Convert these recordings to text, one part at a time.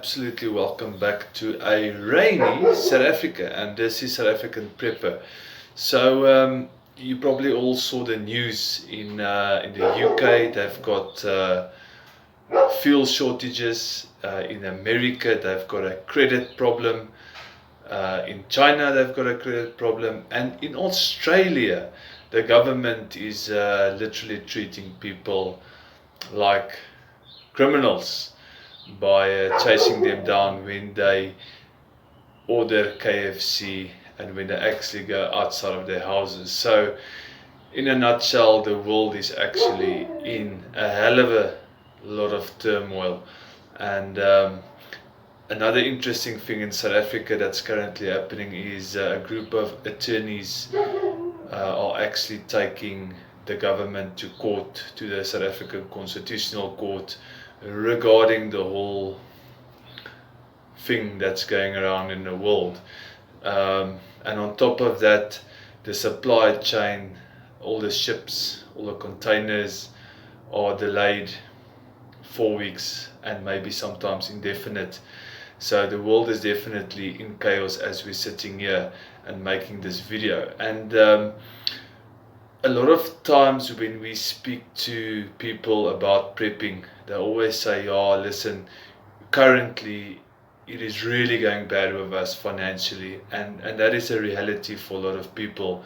absolutely welcome back to a rainy South Africa, and this is South African Prepper. So you probably all saw the news in the UK. They've got fuel shortages. In America, they've got a credit problem. In China, they've got a credit problem, and in Australia, the government is literally treating people like criminals by chasing them down when they order KFC and when they actually go outside of their houses. So, in a nutshell, the world is actually in a hell of a lot of turmoil. And another interesting thing in South Africa that's currently happening is a group of attorneys are actually taking the government to court, to the South African Constitutional Court, regarding the whole thing that's going around in the world. And on top of that, the supply chain, all the ships, all the containers are delayed 4 weeks and maybe sometimes indefinite. So the world is definitely in chaos as we're sitting here and making this video. And a lot of times when we speak to people about prepping, they always say, "Oh, listen, currently it is really going bad with us financially," and that is a reality for a lot of people.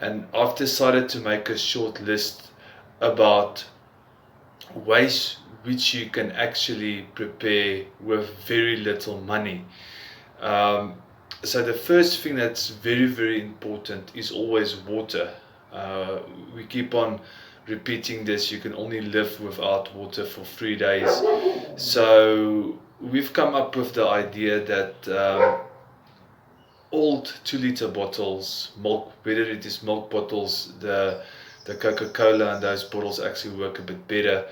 And I've decided to make a short list about ways which you can actually prepare with very little money. So the first thing that's very, very important is always water. We keep on repeating this: you can only live without water for 3 days. So we've come up with the idea that old 2-liter bottles, milk, whether it is milk bottles, the Coca-Cola and those bottles actually work a bit better.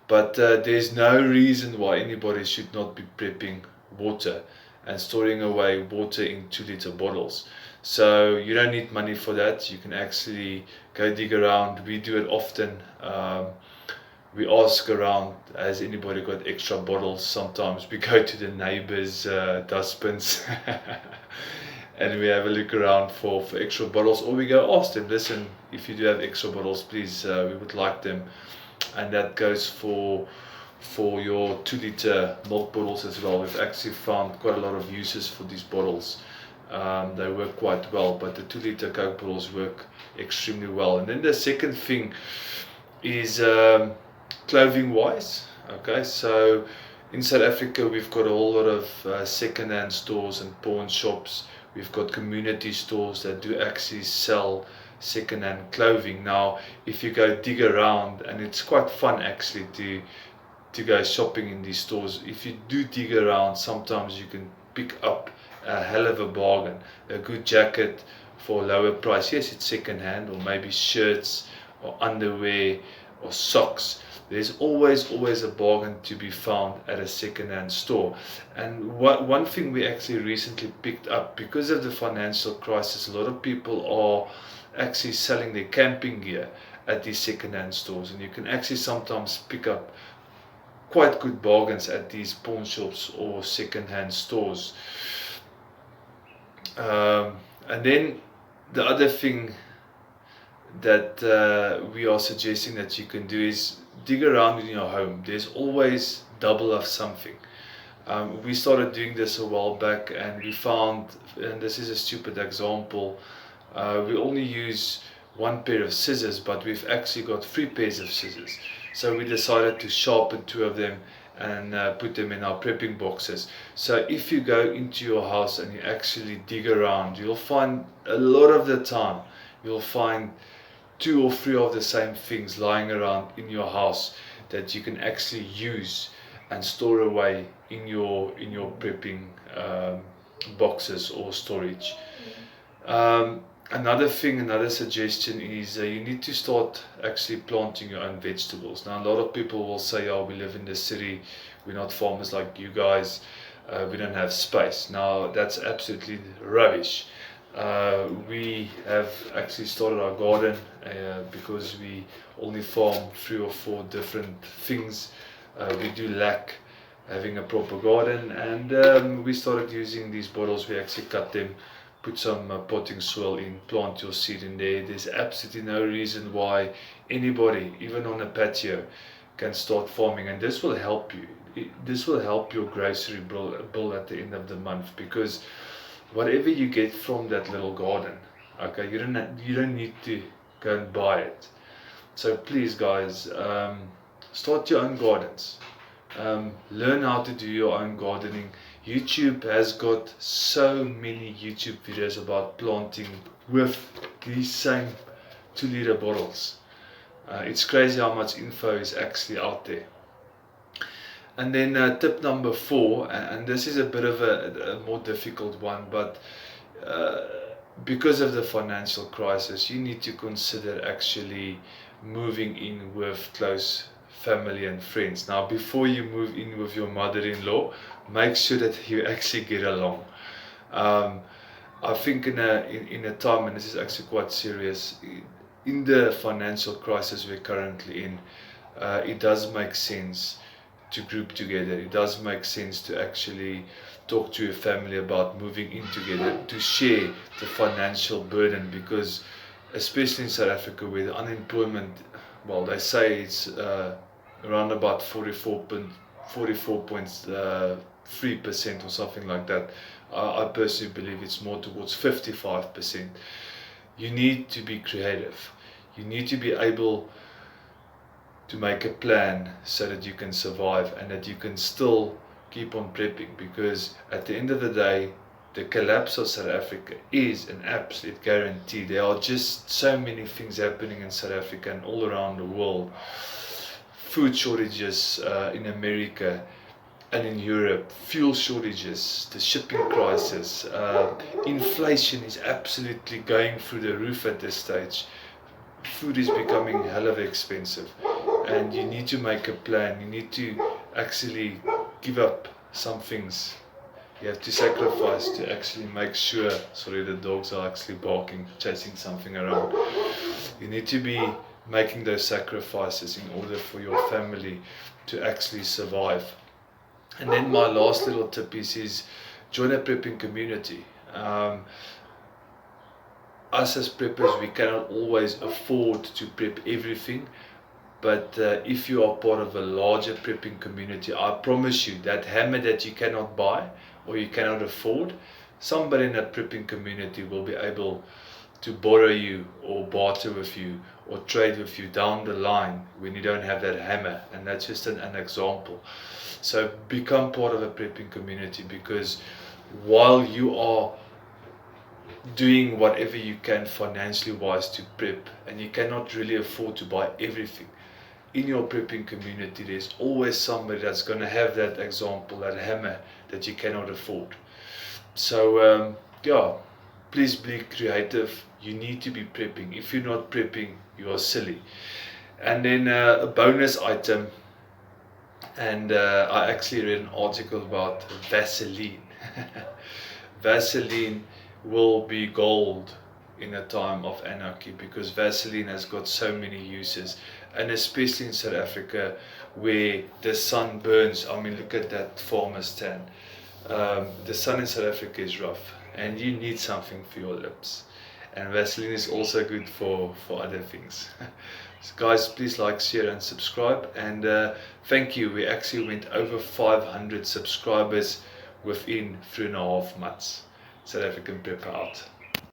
But there's no reason why anybody should not be prepping water and storing away water in 2-liter bottles. So you don't need money for that. You can actually go dig around. We do it often. We ask around, has anybody got extra bottles? Sometimes we go to the neighbors' dustbins and we have a look around for extra bottles, or we go ask them, "Listen, if you do have extra bottles, please, we would like them." And that goes for your 2-liter milk bottles as well. We've actually found quite a lot of uses for these bottles. They work quite well, but the 2-liter Coke bottles work extremely well. And then the second thing is clothing wise. Okay, so in South Africa we've got a whole lot of second-hand stores and pawn shops. We've got community stores that do actually sell second-hand clothing. Now, if you go dig around, and it's quite fun actually to go shopping in these stores, if you do dig around, sometimes you can pick up a hell of a bargain. A good jacket for a lower price. Yes, it's second-hand, or maybe shirts or underwear or socks. There's always a bargain to be found at a second-hand store. And one thing we actually recently picked up, because of the financial crisis, a lot of people are actually selling their camping gear at these second-hand stores, and you can actually sometimes pick up quite good bargains at these pawn shops or second-hand stores. And then the other thing that we are suggesting that you can do is dig around in your home. There's always double of something. We started doing this a while back, and we found, and this is a stupid example, we only use one pair of scissors, but we've actually got 3 pairs of scissors. So we decided to sharpen 2 of them and put them in our prepping boxes. So if you go into your house and you actually dig around, you'll find a lot of the time you'll find 2 or 3 of the same things lying around in your house that you can actually use and store away in your prepping boxes or storage. Another thing, another suggestion is you need to start actually planting your own vegetables. Now, a lot of people will say, "Oh, we live in the city, we're not farmers like you guys, we don't have space." Now, that's absolutely rubbish. We have actually started our garden because we only farm 3 or 4 different things. We do lack having a proper garden, and we started using these bottles. We actually cut them, put some potting soil in, plant your seed in there. There's absolutely no reason why anybody, even on a patio, can start farming, and this will help you. This will help your grocery bill at the end of the month, because whatever you get from that little garden, okay, you don't need to go and buy it. So please, guys, start your own gardens. Learn how to do your own gardening. YouTube has got so many YouTube videos about planting with these same 2-liter bottles. It's crazy how much info is actually out there. And then tip number 4, and this is a bit of a more difficult one, but because of the financial crisis, you need to consider actually moving in with close family and friends. Now, before you move in with your mother-in-law, make sure that you actually get along. I think in a time, and this is actually quite serious, in the financial crisis we're currently in, it does make sense to group together. It does make sense to actually talk to your family about moving in together, to share the financial burden, because especially in South Africa, where the unemployment, well, they say it's around about 44.3% or something like that. I personally believe it's more towards 55%. You need to be creative. You need to be able to make a plan so that you can survive and that you can still keep on prepping, because at the end of the day, the collapse of South Africa is an absolute guarantee. There are just so many things happening in South Africa and all around the world. Food shortages in America and in Europe, fuel shortages, the shipping crisis, inflation is absolutely going through the roof at this stage. Food is becoming hell of expensive, and you need to make a plan. You need to actually give up some things. You have to sacrifice to actually make sure. Sorry, the dogs are actually barking, chasing something around. You need to be making those sacrifices in order for your family to actually survive. And then my last little tip is join a prepping community. Us as preppers, we cannot always afford to prep everything, but if you are part of a larger prepping community, I promise you that hammer that you cannot buy or you cannot afford, somebody in that prepping community will be able to borrow you or barter with you or trade with you down the line when you don't have that hammer. And that's just an example. So become part of a prepping community, because while you are doing whatever you can financially wise to prep, and you cannot really afford to buy everything, in your prepping community there's always somebody that's going to have that example, that hammer that you cannot afford. So yeah, please be creative. You need to be prepping. If you're not prepping, you are silly. And then a bonus item, and I actually read an article about Vaseline. Vaseline will be gold in a time of anarchy, because Vaseline has got so many uses, and especially in South Africa where the sun burns. I mean, look at that farmer's tan. The sun in South Africa is rough, and you need something for your lips, and Vaseline is also good for other things. So guys, please like, share and subscribe, and thank you. We actually went over 500 subscribers within 3.5 months. South African Prepper out.